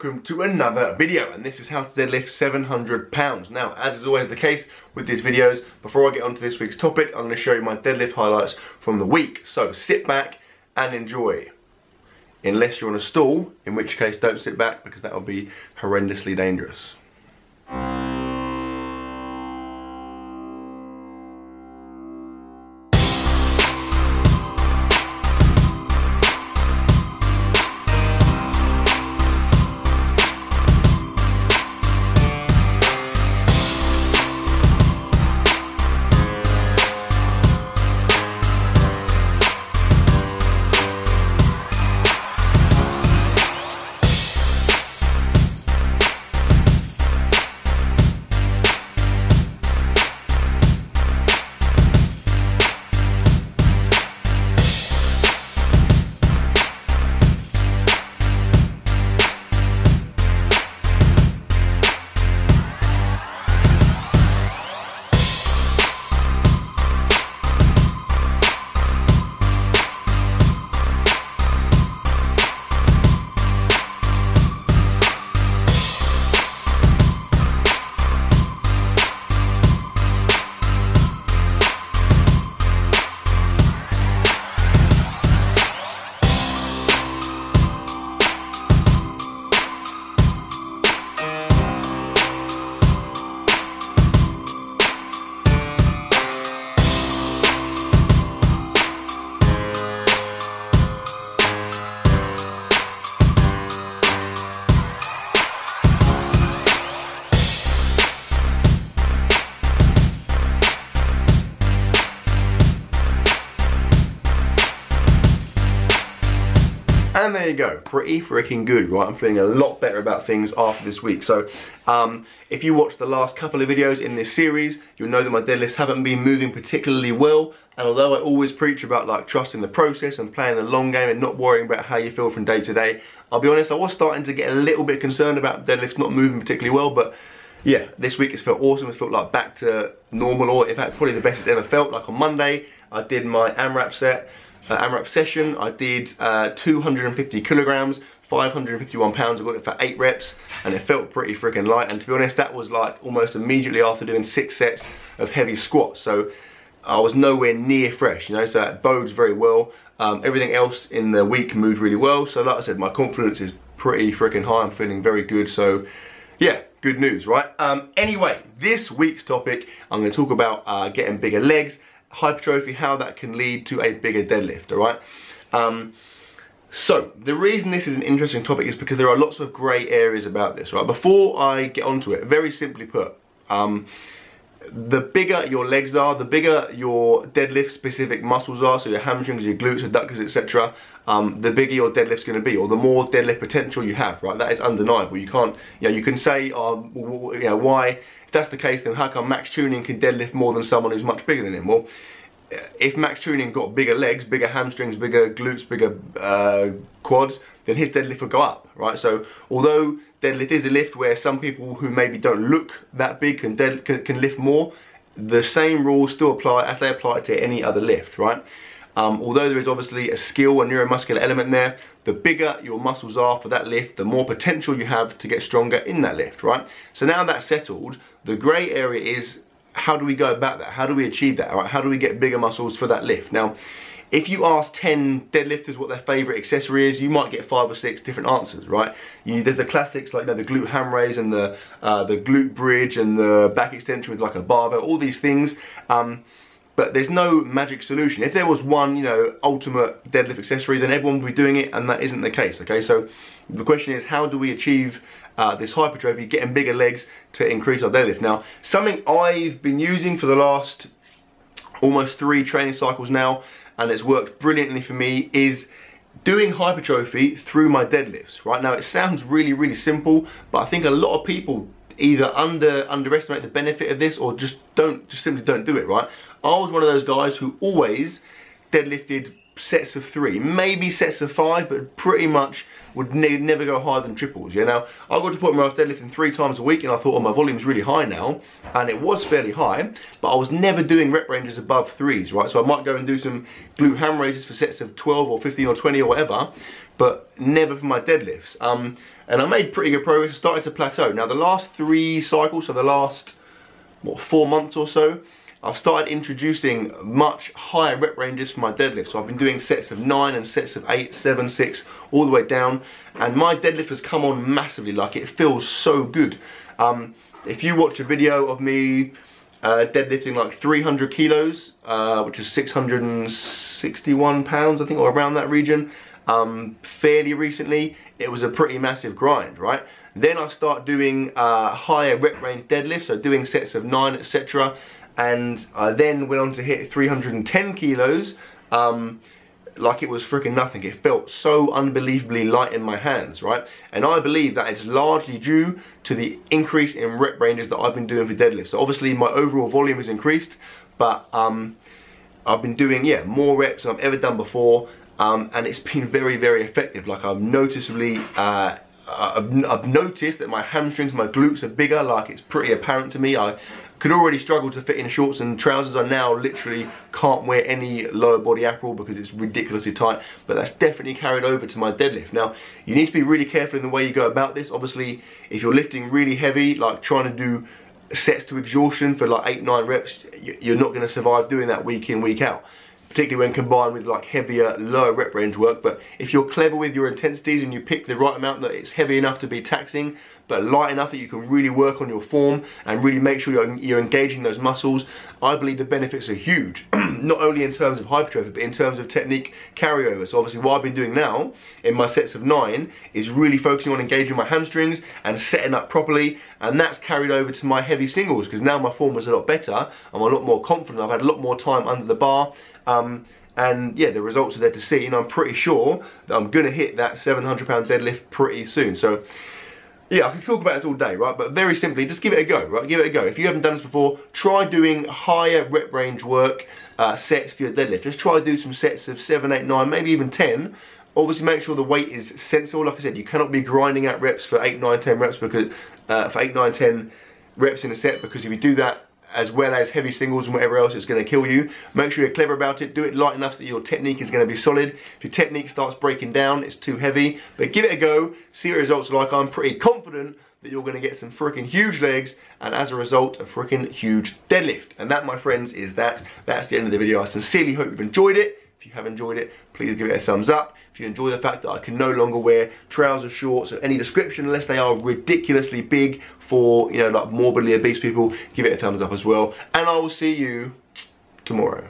welcome to another video, and this is how to deadlift 700 pounds. Now, as is always the case with these videos, before I get on to this week's topic, I'm going to show you my deadlift highlights from the week. So sit back and enjoy. Unless you're on a stool, in which case don't sit back because that will be horrendously dangerous. And there you go, pretty freaking good, right? I'm feeling a lot better about things after this week. So if you watched the last couple of videos in this series, you'll know that my deadlifts haven't been moving particularly well. And although I always preach about like trusting the process and playing the long game and not worrying about how you feel from day to day, I'll be honest, I was starting to get a little bit concerned about deadlifts not moving particularly well. But yeah, this week it's felt awesome. It felt like back to normal, or in fact probably the best it's ever felt. Like on Monday, I did my AMRAP session. I did 250 kilograms, 551 pounds. I got it for 8 reps and it felt pretty freaking light. And to be honest, that was like almost immediately after doing 6 sets of heavy squats. So I was nowhere near fresh, you know, so that bodes very well. Everything else in the week moved really well. So like I said, my confidence is pretty freaking high. I'm feeling very good. So yeah, good news, right? Anyway, this week's topic, I'm going to talk about getting bigger legs, hypertrophy, how that can lead to a bigger deadlift, all right? So the reason this is an interesting topic is because there are lots of grey areas about this, right? Before I get onto it, very simply put, the bigger your legs are, the bigger your deadlift specific muscles are, so your hamstrings, your glutes, adductors, etc., the bigger your deadlift's going to be, or the more deadlift potential you have, right? That is undeniable. You can't, you know, you can say, you know, why, if that's the case, then how come Max Tuning can deadlift more than someone who's much bigger than him? Well, if Max Tuning got bigger legs, bigger hamstrings, bigger glutes, bigger quads, then his deadlift would go up, right? So although deadlift is a lift where some people who maybe don't look that big can lift more, the same rules still apply as they apply to any other lift, right? Although there is obviously a skill and neuromuscular element there, the bigger your muscles are for that lift, the more potential you have to get stronger in that lift, right? So now that's settled, the grey area is, how do we go about that? How do we achieve that, right? How do we get bigger muscles for that lift? Now, if you ask 10 deadlifters what their favourite accessory is, you might get 5 or 6 different answers, right? There's the classics like, you know, the glute ham raise and the glute bridge and the back extension with like a barbell, all these things. But there's no magic solution. If there was one, you know, ultimate deadlift accessory, then everyone would be doing it, and that isn't the case, okay? So the question is, how do we achieve this hypertrophy, getting bigger legs to increase our deadlift? Now, something I've been using for the last almost 3 training cycles now, and it's worked brilliantly for me, is doing hypertrophy through my deadlifts, right? Now, it sounds really, really simple, but I think a lot of people either underestimate the benefit of this or just simply don't do it, right? I was one of those guys who always deadlifted sets of 3, maybe sets of 5, but pretty much would never go higher than triples. Yeah, now I got to the point where I was deadlifting 3 times a week, and I thought, oh, my volume's really high now, and it was fairly high, but I was never doing rep ranges above 3s, right? So I might go and do some glute ham raises for sets of 12 or 15 or 20 or whatever, but never for my deadlifts. And I made pretty good progress. I started to plateau. Now the last 3 cycles, so the last, what, 4 months or so, I've started introducing much higher rep ranges for my deadlift. So I've been doing sets of 9 and sets of 8, 7, 6, all the way down. And my deadlift has come on massively, like it feels so good. If you watch a video of me deadlifting like 300 kilos, which is 661 pounds, I think, or around that region, fairly recently, it was a pretty massive grind, right? Then I start doing higher rep range deadlifts, so doing sets of 9, etc. And I then went on to hit 310 kilos, like it was freaking nothing. It felt so unbelievably light in my hands, right? And I believe that it's largely due to the increase in rep ranges that I've been doing for deadlifts. So obviously my overall volume has increased, but I've been doing, yeah, more reps than I've ever done before, and it's been very, very effective. Like I've noticeably, I've noticed that my hamstrings, my glutes are bigger. Like it's pretty apparent to me. I could already struggle to fit in shorts and trousers. I now literally can't wear any lower body apparel because it's ridiculously tight, but that's definitely carried over to my deadlift. Now, you need to be really careful in the way you go about this. Obviously, if you're lifting really heavy, like trying to do sets to exhaustion for like 8, 9 reps, you're not going to survive doing that week in, week out, particularly when combined with like heavier, lower rep range work. But if you're clever with your intensities and you pick the right amount that it's heavy enough to be taxing, but light enough that you can really work on your form and really make sure you're engaging those muscles, I believe the benefits are huge. Not only in terms of hypertrophy, but in terms of technique carryover. So obviously what I've been doing now in my sets of 9 is really focusing on engaging my hamstrings and setting up properly, and that's carried over to my heavy singles, because now my form is a lot better, I'm a lot more confident, I've had a lot more time under the bar, and yeah, the results are there to see, and I'm pretty sure that I'm gonna hit that 700 pound deadlift pretty soon. So yeah, I can talk about it all day, right? But very simply, just give it a go, right? Give it a go. If you haven't done this before, try doing higher rep range work sets for your deadlift. Just try to do some sets of 7, 8, 9, maybe even 10. Obviously, make sure the weight is sensible. Like I said, you cannot be grinding out reps for 8, 9, 10 reps because for 8, 9, 10 reps in a set, because if you do that as well as heavy singles and whatever else, it's going to kill you. Make sure you're clever about it. Do it light enough that your technique is going to be solid. If your technique starts breaking down, it's too heavy. But give it a go, see what results are like. I'm pretty confident that you're going to get some freaking huge legs, and as a result, a freaking huge deadlift. And that, my friends, is that. That's the end of the video. I sincerely hope you've enjoyed it. If you have enjoyed it, please give it a thumbs up. If you enjoy the fact that I can no longer wear trousers, shorts, or any description unless they are ridiculously big for, you know, like morbidly obese people, give it a thumbs up as well. And I will see you tomorrow.